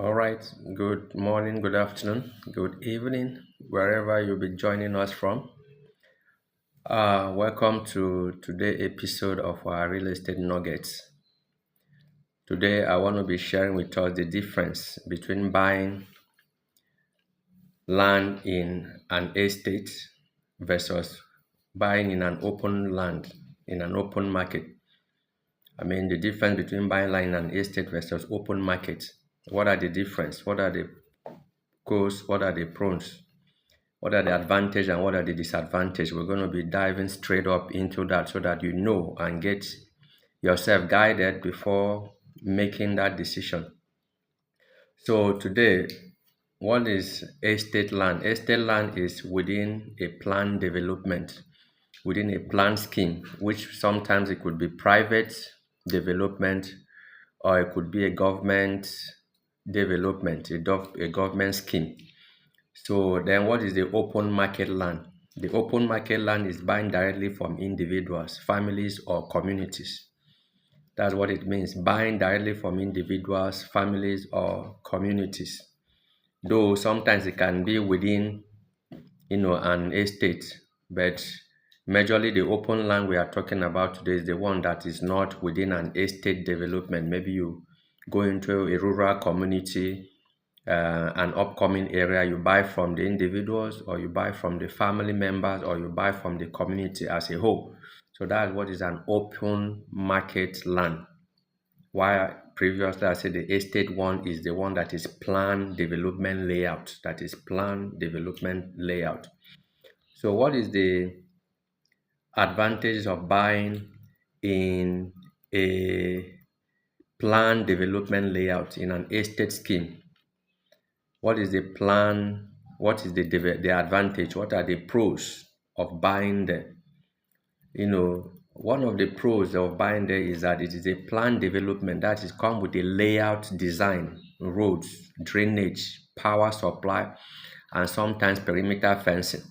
All right, good morning, good afternoon, good evening, wherever you'll be joining us from. Welcome to today's episode of our Real Estate Nuggets. Today, I want to be sharing with us the difference between buying land in an estate versus buying in an open land, in an open market. I mean, the difference between buying land in an estate versus open market. What are the difference? What are the pros? What are the pros? What are the advantages and what are the disadvantages? We're going to be diving straight up into that so that you know and get yourself guided before making that decision. So today, what is estate land? Estate land is within a planned development, within a planned scheme, which sometimes it could be private development or it could be a government development, a government scheme. So then what is the open market land? The open market land is buying directly from individuals, families, or communities. That's what it means, buying directly from individuals, families, or communities. Though sometimes it can be within, an estate, but majorly the open land we are talking about today is the one that is not within an estate development. Maybe you go into a rural community, an upcoming area, you buy from the individuals or you buy from the family members or you buy from the community as a whole. So that's what is an open market land. While previously I said the estate one is the one that is planned development layout. That is planned development layout. So what is the advantages of buying in a planned development layout in an estate scheme? What is the plan? What is the advantage? What are the pros of buying there? One of the pros of buying there is that it is a planned development that is come with a layout design, roads, drainage, power supply, and sometimes perimeter fencing.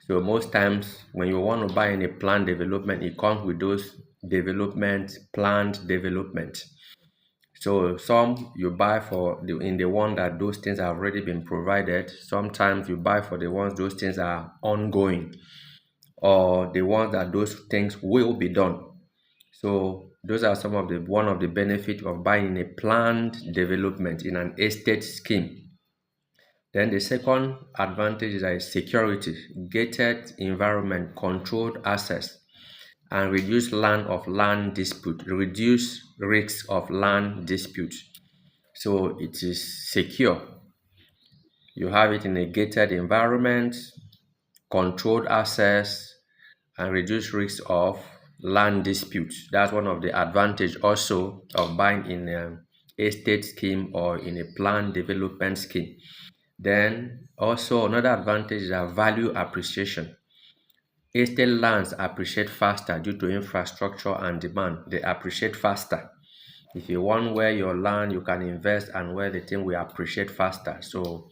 So most times when you want to buy in a planned development, it comes with those planned development. So some you buy in the one that those things have already been provided. Sometimes you buy for the ones those things are ongoing, or the ones that those things will be done. So those are some of the one of the benefits of buying a planned development in an estate scheme. Then the second advantage is that security, gated environment, controlled access, and reduce land dispute, reduce risks of land dispute. So it is secure. You have it in a gated environment, controlled access, and reduce risks of land disputes. That's one of the advantage also of buying in an estate scheme or in a planned development scheme. Then also another advantage is a value appreciation. Estate lands appreciate faster due to infrastructure and demand. They appreciate faster. If you want where your land, you can invest and where the thing will appreciate faster. So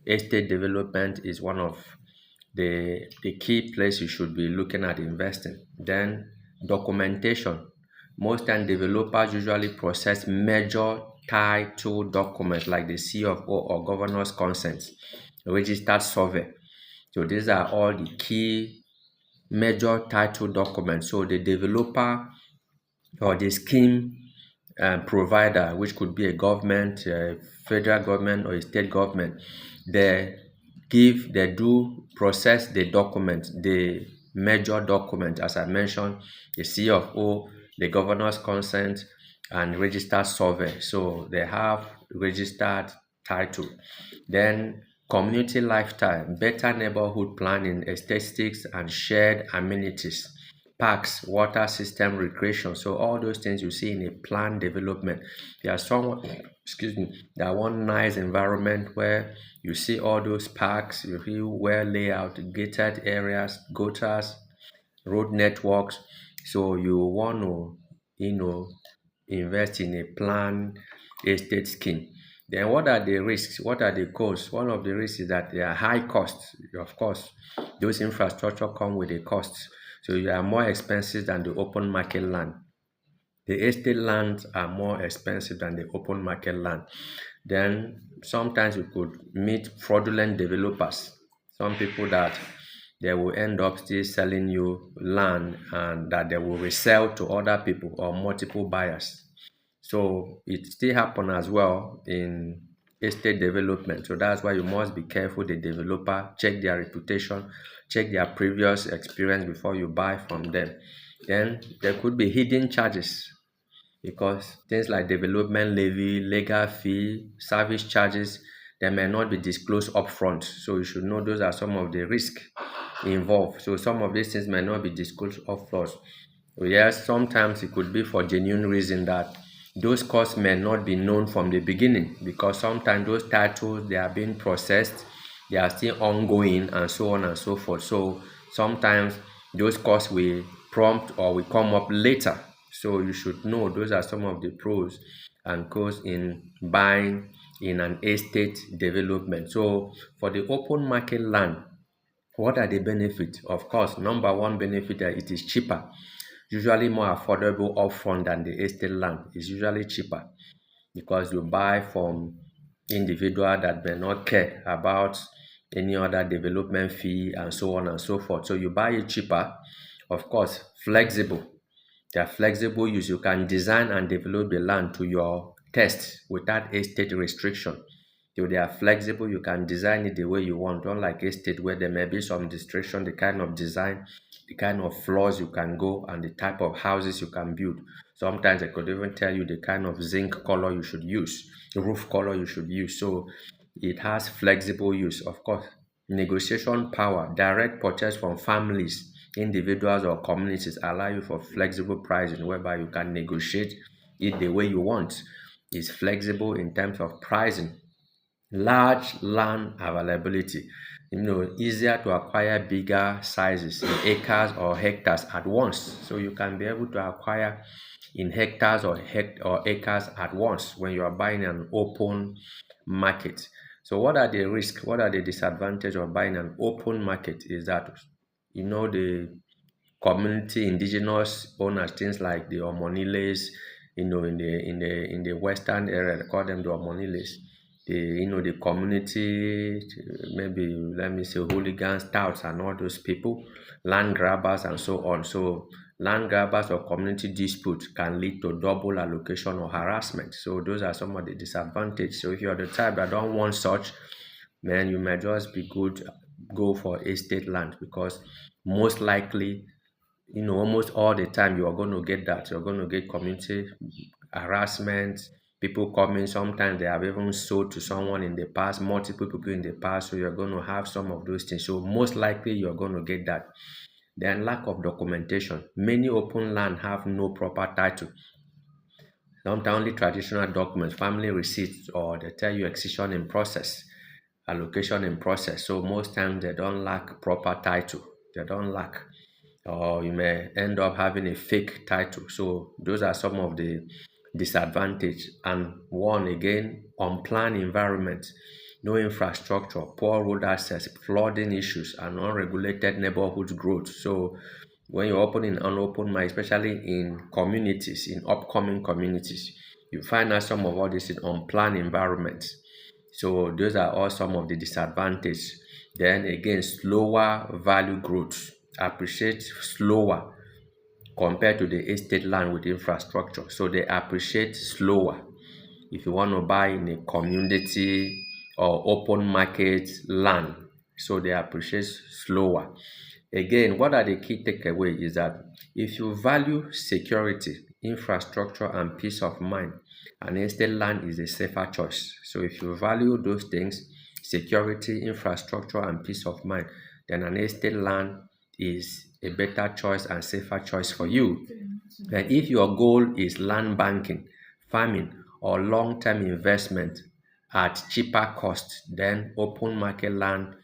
estate development is one of the key place you should be looking at investing. Then documentation. Most time developers usually process major title documents like the CFO or governor's consent, registered survey. So these are all the key major title documents. So the developer or the scheme provider, which could be a government, federal government, or a state government, they do process the document, the major document, as I mentioned, the CFO, the governor's consent, and registered survey. So they have registered title. Then community lifestyle, better neighborhood planning, aesthetics, and shared amenities, parks, water system, recreation. So all those things you see in a planned development. There are some, there one nice environment where you see all those parks, you see well layout, gated areas, gutters, road networks. So you want to, invest in a planned estate scheme. Then what are the risks? What are the costs? One of the risks is that there are high costs. Of course, those infrastructure come with a cost. So you are more expensive than the open market land. The estate lands are more expensive than the open market land. Then sometimes you could meet fraudulent developers, some people that they will end up still selling you land and that they will resell to other people or multiple buyers. So it still happen as well in estate development. So that's why you must be careful the developer, check their reputation, check their previous experience before you buy from them. Then there could be hidden charges because things like development levy, legal fee, service charges, they may not be disclosed upfront. So you should know those are some of the risks involved. So some of these things may not be disclosed upfront. So yes, sometimes it could be for genuine reason that those costs may not be known from the beginning because sometimes those titles they are being processed, they are still ongoing and so on and so forth. So sometimes those costs will prompt or will come up later. So you should know those are some of the pros and cons in buying in an estate development. So for the open market land, what are the benefits? Of course, number one benefit that it is cheaper, usually more affordable upfront than the estate land. It's usually cheaper because you buy from individual that may not care about any other development fee and so on and so forth. So you buy it cheaper, of course, flexible. They are flexible use. You can design and develop the land to your taste without estate restriction. So they are flexible. You can design it the way you want. Unlike estate where there may be some restriction, the kind of design, the kind of floors you can go, and the type of houses you can build. Sometimes they could even tell you the kind of zinc color you should use, the roof color you should use. So it has flexible use. Of course, negotiation power, direct purchase from families, individuals or communities allow you for flexible pricing whereby you can negotiate it the way you want. It's flexible in terms of pricing. Large land availability, easier to acquire bigger sizes in acres or hectares at once. So you can be able to acquire in hectares or acres at once when you are buying an open market. So what are the risks? What are the disadvantages of buying an open market? Is that the community indigenous owners, things like the Omoniles, in the western area, they call them the Omoniles. The community, maybe let me say hooligans, touts, and all those people, land grabbers, and so on. So land grabbers or community disputes can lead to double allocation or harassment. So those are some of the disadvantages. So if you're the type that don't want such, man, you might just be good go for estate land because most likely almost all the time you are going to get that. You're going to get community harassment, people coming. Sometimes they have even sold to someone in the past, multiple people in the past. So you're going to have some of those things. So most likely you're going to get that. Then lack of documentation. Many open land have no proper title. Sometimes only traditional documents, family receipts, or they tell you accession in process, allocation in process. So most times they don't lack proper title. They don't lack or you may end up having a fake title. So those are some of the disadvantage. And one again, unplanned environment, no infrastructure, poor road access, flooding issues, and unregulated neighborhood growth. So when you're opening an open mind, especially in communities, in upcoming communities, you find out some of all this in unplanned environments. So those are all some of the disadvantages. Then again, slower value growth, appreciate slower compared to the estate land with infrastructure. So they appreciate slower. If you want to buy in a community or open market land, so they appreciate slower. Again, what are the key takeaway is that if you value security, infrastructure, and peace of mind, an estate land is a safer choice. So if you value those things, security, infrastructure, and peace of mind, then an estate land is a better choice and safer choice for you. And if your goal is land banking, farming, or long-term investment at cheaper cost, then open market land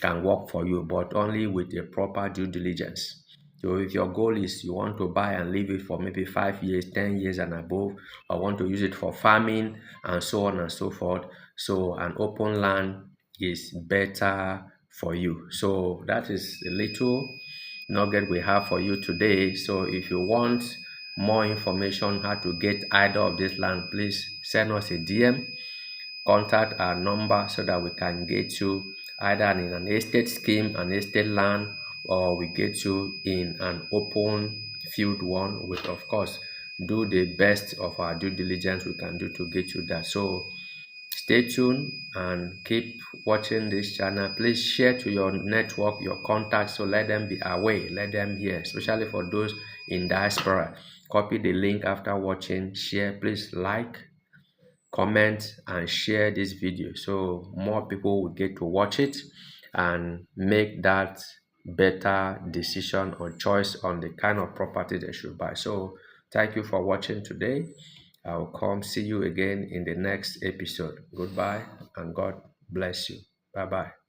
can work for you, but only with a proper due diligence. So if your goal is you want to buy and leave it for maybe 5 years, 10 years and above, or want to use it for farming and so on and so forth, so an open land is better for you. So that is a little nugget we have for you today. So if you want more information how to get either of this land, please send us a DM, contact our number so that we can get you either in an estate scheme, an estate land, or we get you in an open field one. With, of course, do the best of our due diligence we can do to get you that. So stay tuned and keep watching this channel. Please share to your network, your contacts, so let them be aware, let them hear, especially for those in diaspora. Copy the link after watching, share. Please like, comment, and share this video so more people will get to watch it and make that better decision or choice on the kind of property they should buy. So thank you for watching today. I'll come see you again in the next episode. Goodbye and God bless you. Bye bye.